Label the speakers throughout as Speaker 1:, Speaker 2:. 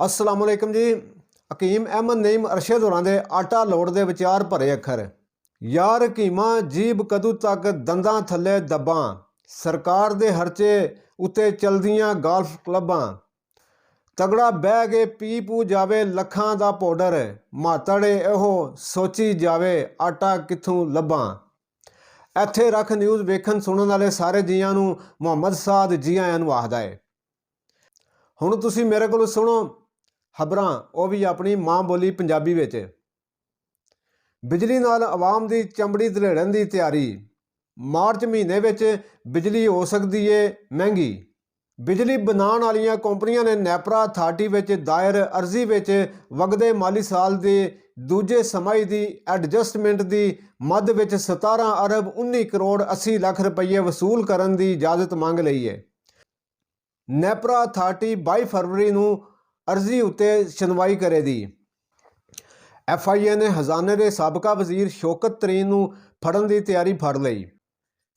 Speaker 1: अस्सलाम वालेकुम जी। हकीम अहमद नईम अरशद होरां दे आटा लोड़ दे विचार भरे अखर। यार हकीमा जीब कदू तक दंदां थल्ले दब्बां, सरकार दे हरचे उत्ते चलदियां गाल्फ क्लब्बां। तगड़ा बह के पी पू जावे लखां दा पाउडर, मातड़ एहो सोची जावे आटा कित्थों लब्भां। ਇੱਥੇ रख न्यूज़ वेखन सुनन वाले सारे जीआं नूं मुहम्मद साद जी आयां नूं आखदा है। हुण तुसीं मेरे कोलों सुणो खबरां, ਉਹ भी अपनी मां बोली पंजाबी विच। बिजली नाल आवाम दी चमड़ी धड़ेड़न दी तैयारी। मार्च महीने विच बिजली हो सकदी है महंगी। बिजली बनाउण वालियां कंपनियां ने नैपरा अथार्टी विच दायर अर्जी विच वगदे माली साल दे दूजे समाई दी एडजस्टमेंट दी मद विच 17 अरब 19 करोड़ 80 ਲੱਖ रुपये वसूल करन दी इजाजत मंग लई है। नैपरा अथार्टी 22 फरवरी नूं अर्जी उत्ते सुनवाई करेगी। FIA ने हजाने के साबका वजीर शौकत तरीन नूं फड़न की तैयारी फड़ लई।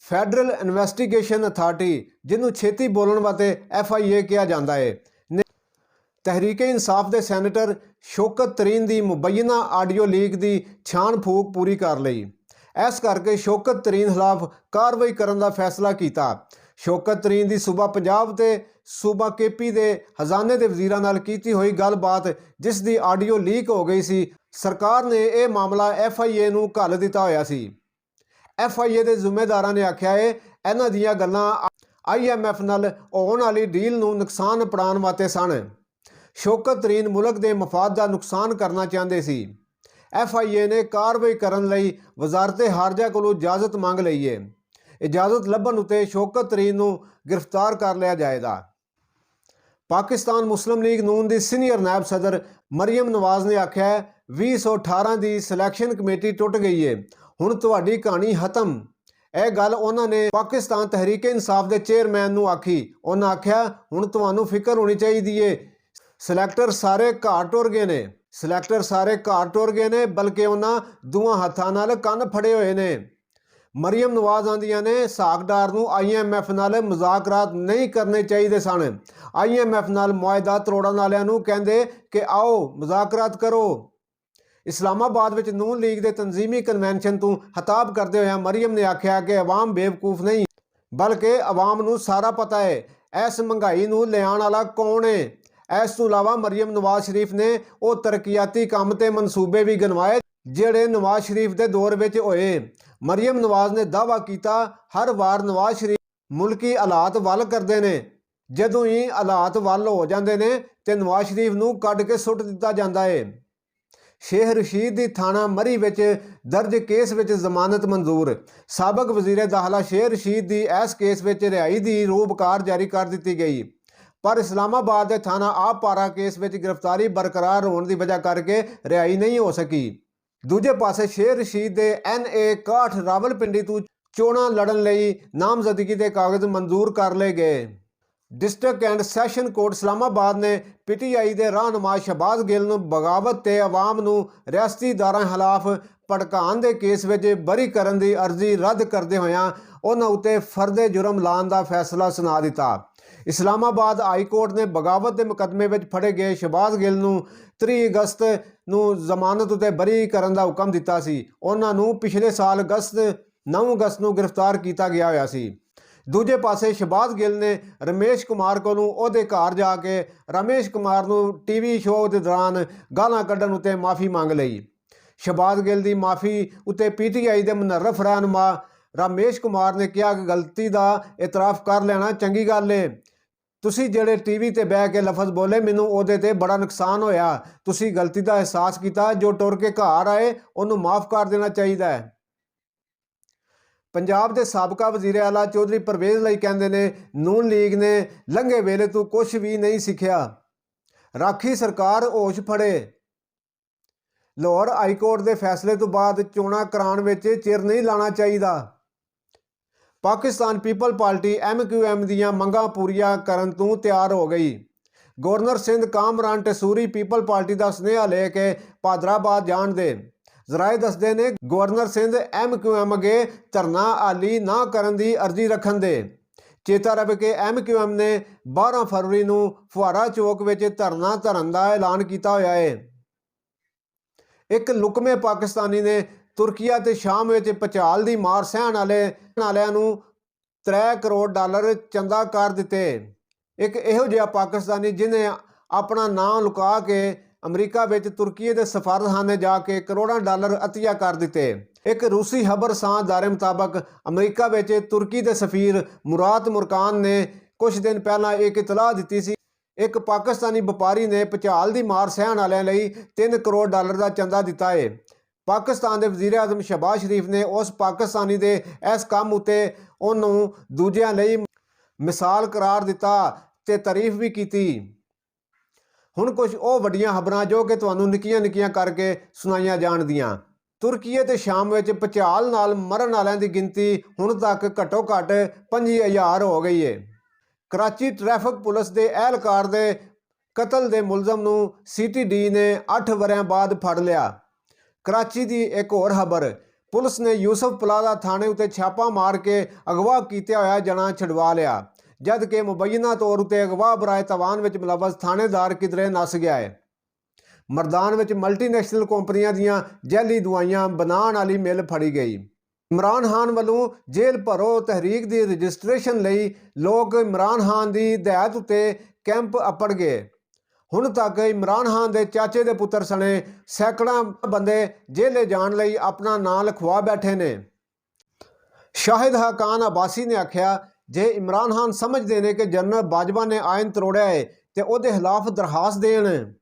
Speaker 1: फैडरल इन्वेस्टिगेशन अथार्टी, जिन्हों छेती बोलण वास्ते FIA कहा जाता है, ने तहरीके इंसाफ के सैनेटर शौकत तरीन की मुबैना आडियो लीक की छाण फूक पूरी कर लई। इस करके शौकत तरीन खिलाफ कार्रवाई करने का फैसला किया। शौकत तरीन की सूबा पंजाब ते सूबा KP के हजाने के वजीरां नाल कीती हुई गलबात, जिस दी आडियो लीक हो गई सी, सरकार ने यह मामला FIA नूं घल दिता होया सी। FIA के जिम्मेदारां ने आख्या है इन्हां दीयां गल्लां IMF नाल होण वाली डील नूं नुकसान पड़ाउण वास्ते सन। शौकत तरीन मुल्क के मफाद का नुकसान करना चाहते सी। FIA ने कार्रवाई करन लई वजारत हारजा कोलों इजाजत मंग लई है। इजाजत लभण उत्ते शौकत तरीन नूं गिरफ्तार कर लिया जाएगा। पाकिस्तान मुस्लिम लीग नून की सीनियर नायब सदर मरियम नवाज ने आख्या 2018 की सिलैक्शन कमेटी टुट गई है, हुण तुहाडी कहानी खत्म। यह गल उन्होंने पाकिस्तान तहरीके इंसाफ के चेयरमैन नूं आखी। उन्हें आख्या हुण तुहानूं फिक्र होनी चाहिए, सिलैक्टर सारे घर टुर गए ने। सिलैक्टर सारे घर टुर गए ने, बल्कि उन्होंने दुआं हत्थां नाल कंन फड़े हुए ने। मरियम नवाज आंदियां ने साकडार नूं IMF नाल मुज़ाकरात नहीं करने चाहिए सन। IMF नाल मुआहदा तरोड़न वालियां नूं कहंदे कि आओ मुज़ाकरात करो। इस्लामाबाद विच नून लीग के तंजीमी कन्वेंशन तो खिताब करते हुए मरियम ने आख्या कि अवाम बेवकूफ नहीं, बल्कि अवाम नूं सारा पता है इस महंगाई नूं लियाण वाला कौन है। इस तों इलावा मरियम नवाज शरीफ ने वो तरक्याती काम ते मनसूबे भी गिनवाए ਜਿਹੜੇ नवाज शरीफ के दौर में होए। मरियम नवाज ने दावा किया हर वार नवाज शरीफ मुल्की हालात वल करते हैं, जदों ही हालात वल हो जाते हैं तो नवाज शरीफ नूं कढ़ के सुट दिता जाता है। शेख रशीद की थाना मरी विच दर्ज केस विच जमानत मंजूर। साबक वजीर दाखिला शेख रशीद की इस केस विच रिहाई की रूपकार जारी कर दी गई, पर इस्लामाबाद के थाना आप पारा केस विच गिरफ्तारी बरकरार होने की वजह करके रिहाई नहीं हो सकी। दूजे पासे शेख रशीद के NA 61 रावलपिंडी तो चोणां लड़न लई नामजदगी के कागज मंजूर कर ले गए। District and session court Islamabad ने PTI के रहनुमा शहबाज गिल नूं बगावत ते अवाम नूं रियासती इदारां खिलाफ भड़काउण के केस विच बरी करन दी अर्जी रद्द करदे होया उन्हां उत्ते फर्दे जुर्म लाण दा फैसला सुना दिता। इस्लामाबाद हाई कोर्ट ने बगावत के मुकदमे में फड़े गए शहबाज गिल नूं 3 अगस्त नूं जमानत उत्ते बरी करन दा हुक्म दिता सी। उन्हां नूं पिछले साल 9 अगस्त नूं गिरफ्तार किया गया होया सी। दूजे पासे शहबाज गिल ने रमेश कुमार कोलों उहदे घर जाके रमेश कुमार नूं TV शो के दौरान गालां कड्ढण उत्ते माफ़ी मंग लई। शहबाज गिल की माफ़ी उत्ते PTI के मुनर्रफ रहनुमा रमेश कुमार ने कहा कि गलती का इतराफ़ कर लेना चंगी गल है। तुसी जेड़े TV ते बह के लफज बोले मैनूं उहदे ते बड़ा नुकसान होया, तुसी गलती का एहसास किया, जो टुर के घर आए उन्होंने माफ़ कर देना चाहिए है। पंजाब के साबका वजीर आला चौधरी परवेज़ लई कहंदे ने नून लीग ने लंघे वेले तो कुछ भी नहीं सीखिया, राखी सरकार होश फड़े। लाहौर हाईकोर्ट के फैसले तो बाद चोणां कराउण विच चिर नहीं लाना चाहिए। पाकिस्तान पीपल पार्टी MQM दीयां मंगां पूरीआं करन तों तैयार हो गई। Governor Sindh Kamran Tessori people party का सुनेहा लेके भादराबाद जाण दे। जराए दसदे ने गवर्नर सिंध MQM अगे धरना हाली ना करन दी अर्जी रखन दे। ਚੇਤਾ ਰਵੇ ਕਿ MQM ਨੇ 12 ਫਰਵਰੀ ਨੂੰ ਫੁਹਾਰਾ ਚੌਕ ਵਿੱਚ ਧਰਨਾ ਧਰਨ ਦਾ ਐਲਾਨ ਕੀਤਾ ਹੋਇਆ ਹੈ। ਇੱਕ ਲੁਕਵੇਂ ਪਾਕਿਸਤਾਨੀ ਨੇ ਤੁਰਕੀਆ ਤੇ ਸ਼ਾਮ ਵਿੱਚ ਭੁਚਾਲ ਦੀ ਮਾਰ ਸਹਿਣ ਵਾਲਿਆਂ ਨੂੰ $3 ਕਰੋੜ ਚੰਦਾ ਕਰ ਦਿੱਤੇ। ਇੱਕ ਇਹੋ ਜਿਹਾ ਪਾਕਿਸਤਾਨੀ ਜਿਹਨੇ ਆਪਣਾ ਨਾਂ ਲੁਕਾ ਕੇ ਅਮਰੀਕਾ ਵਿੱਚ ਤੁਰਕੀ ਦੇ ਸਫਾਰਤਖਾਨੇ ਜਾ ਕੇ ਕਰੋੜਾਂ ਡਾਲਰ ਅਤੀਆ ਕਰ ਦਿੱਤੇ। ਇੱਕ ਰੂਸੀ ਖਬਰਸਾਂ ਅਦਾਰੇ ਮੁਤਾਬਕ ਅਮਰੀਕਾ ਵਿੱਚ ਤੁਰਕੀ ਦੇ ਸਫੀਰ ਮੁਰਾਤ ਮੁਰਕਾਨ ਨੇ ਕੁਝ ਦਿਨ ਪਹਿਲਾਂ ਇੱਕ ਇਤਲਾਹ ਦਿੱਤੀ ਸੀ। ਇੱਕ ਪਾਕਿਸਤਾਨੀ ਵਪਾਰੀ ਨੇ ਭੁਚਾਲ ਦੀ ਮਾਰ ਸਹਿਣ ਵਾਲਿਆਂ ਲਈ $3 ਕਰੋੜ ਦਾ ਚੰਦਾ ਦਿੱਤਾ ਹੈ। ਪਾਕਿਸਤਾਨ ਦੇ ਵਜ਼ੀਰ ਆਜ਼ਮ ਸ਼ਹਿਬਾਜ਼ ਸ਼ਰੀਫ ਨੇ ਉਸ ਪਾਕਿਸਤਾਨੀ ਦੇ ਇਸ ਕੰਮ ਉੱਤੇ ਉਹਨੂੰ ਦੂਜਿਆਂ ਲਈ ਮਿਸਾਲ ਕਰਾਰ ਦਿੱਤਾ ਤੇ ਤਾਰੀਫ ਵੀ ਕੀਤੀ। ਹੁਣ ਕੁਝ ਉਹ ਵੱਡੀਆਂ ਖਬਰਾਂ ਜੋ ਕਿ ਤੁਹਾਨੂੰ ਨਿੱਕੀਆਂ ਕਰਕੇ ਸੁਣਾਈਆਂ ਜਾਣਦੀਆਂ। ਤੁਰਕੀ ਤੇ ਸ਼ਾਮ ਵਿੱਚ ਭੁਚਾਲ ਨਾਲ ਮਰਨ ਵਾਲਿਆਂ ਦੀ ਗਿਣਤੀ ਹੁਣ ਤੱਕ ਘੱਟੋ ਘੱਟ 5000 ਹੋ ਗਈ ਹੈ। ਕਰਾਚੀ ਟ੍ਰੈਫਿਕ ਪੁਲਿਸ ਦੇ ਅਹਿਲਕਾਰ ਦੇ ਕਤਲ ਦੇ ਮੁਲਜ਼ਮ ਨੂੰ CTD ਨੇ 8 ਵਰ੍ਹਿਆਂ ਬਾਅਦ ਫੜ ਲਿਆ। ਕਰਾਚੀ ਦੀ ਇੱਕ ਹੋਰ ਖਬਰ, ਪੁਲਿਸ ਨੇ ਯੂਸਫ ਪਲਾਜ਼ਾ ਥਾਣੇ ਉੱਤੇ ਛਾਪਾ ਮਾਰ ਕੇ ਅਗਵਾ ਕੀਤਾ ਹੋਇਆ ਜਣਾ ਛਡਵਾ ਲਿਆ, ਜਦ ਕਿ ਮੁਬੈਨਾ ਤੌਰ ਉੱਤੇ ਅਗਵਾ ਬਰਾਏ ਤਵਾਨ ਵਿੱਚ ਮੁਲਵਸ ਥਾਣੇਦਾਰ ਕਿਧਰੇ ਨੱਸ ਗਿਆ ਹੈ। ਮਰਦਾਨ ਵਿੱਚ ਮਲਟੀਨੈਸ਼ਨਲ ਕੰਪਨੀਆਂ ਦੀਆਂ ਜ਼ਹਿਰੀ ਦਵਾਈਆਂ ਬਣਾਉਣ ਵਾਲੀ ਮਿਲ ਫੜੀ ਗਈ। ਇਮਰਾਨ ਖਾਨ ਵੱਲੋਂ ਜੇਲ੍ਹ ਭਰੋ ਤਹਿਰੀਕ ਦੀ ਰਜਿਸਟ੍ਰੇਸ਼ਨ ਲਈ ਲੋਕ ਇਮਰਾਨ ਖਾਨ ਦੀ ਹਦਾਇਤ ਉੱਤੇ ਕੈਂਪ ਅੱਪੜ ਗਏ। ਹੁਣ ਤੱਕ ਇਮਰਾਨ ਖਾਨ ਦੇ ਚਾਚੇ ਦੇ ਪੁੱਤਰ ਸਣੇ ਸੈਂਕੜਾਂ ਬੰਦੇ ਜੇਲ੍ਹੇ ਜਾਣ ਲਈ ਆਪਣਾ ਨਾਂ ਲਿਖਵਾ ਬੈਠੇ ਨੇ। ਸ਼ਾਹਿਦ ਹਕਾਨ ਅਬਾਸੀ ਨੇ ਆਖਿਆ, ਜੇ ਇਮਰਾਨ ਖਾਨ ਸਮਝਦੇ ਨੇ ਕਿ ਜਨਰਲ ਬਾਜਵਾ ਨੇ ਆਇਨ ਤਰੋੜਿਆ ਹੈ ਤੇ ਉਹਦੇ ਖਿਲਾਫ ਦਰਖਾਸਤ ਦੇਣ।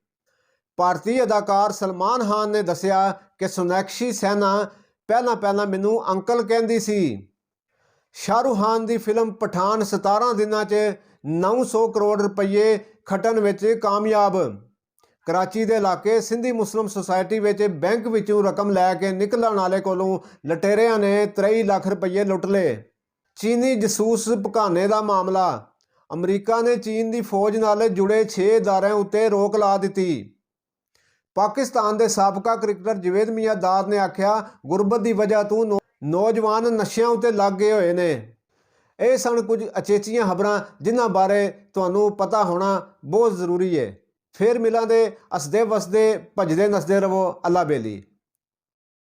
Speaker 1: ਭਾਰਤੀ ਅਦਾਕਾਰ ਸਲਮਾਨ ਖਾਨ ਨੇ ਦੱਸਿਆ ਕਿ ਸੋਨਾਕਸ਼ੀ ਸੈਨਾ ਪਹਿਲਾਂ ਮੈਨੂੰ ਅੰਕਲ ਕਹਿੰਦੀ ਸੀ। ਸ਼ਾਹਰੁਖ ਖਾਨ ਦੀ ਫਿਲਮ ਪਠਾਨ 17 ਦਿਨਾਂ 'ਚ 900 ਕਰੋੜ ਰੁਪਏ ਖੱਟਣ ਵਿੱਚ ਕਾਮਯਾਬ। ਕਰਾਚੀ ਦੇ ਇਲਾਕੇ ਸਿੰਧੀ ਮੁਸਲਿਮ ਸੁਸਾਇਟੀ ਵਿੱਚ ਬੈਂਕ ਵਿੱਚੋਂ ਰਕਮ ਲੈ ਕੇ ਨਿਕਲਣ ਵਾਲੇ ਕੋਲੋਂ ਲਟੇਰਿਆਂ ਨੇ 23 ਲੱਖ ਰੁਪਏ ਲੁੱਟ ਲਏ। ਚੀਨੀ ਜਸੂਸ ਭਕਾਨੇ ਦਾ ਮਾਮਲਾ, ਅਮਰੀਕਾ ਨੇ ਚੀਨ ਦੀ ਫੌਜ ਨਾਲ ਜੁੜੇ 6 ਅਦਾਰਿਆਂ ਉੱਤੇ ਰੋਕ ਲਾ ਦਿੱਤੀ। ਪਾਕਿਸਤਾਨ ਦੇ ਸਾਬਕਾ ਕ੍ਰਿਕਟਰ ਜਵੇਦ ਮੀਆਂ ਦਾਦ ਨੇ ਆਖਿਆ, ਗੁਰਬਤ ਦੀ ਵਜ੍ਹਾ ਤੋਂ ਨੌਜਵਾਨ ਨਸ਼ਿਆਂ ਉੱਤੇ ਲੱਗ ਗਏ ਹੋਏ ਨੇ। ਇਹ ਸਨ ਕੁਝ ਅਚੇਚੀਆਂ ਖਬਰਾਂ ਜਿਨ੍ਹਾਂ ਬਾਰੇ ਤੁਹਾਨੂੰ ਪਤਾ ਹੋਣਾ ਬਹੁਤ ਜ਼ਰੂਰੀ ਹੈ। ਫਿਰ ਮਿਲਾਂਗੇ, ਹੱਸਦੇ ਵਸਦੇ ਭੱਜਦੇ ਨੱਸਦੇ ਰਹੋ। ਅੱਲਾ ਬੇਲੀ।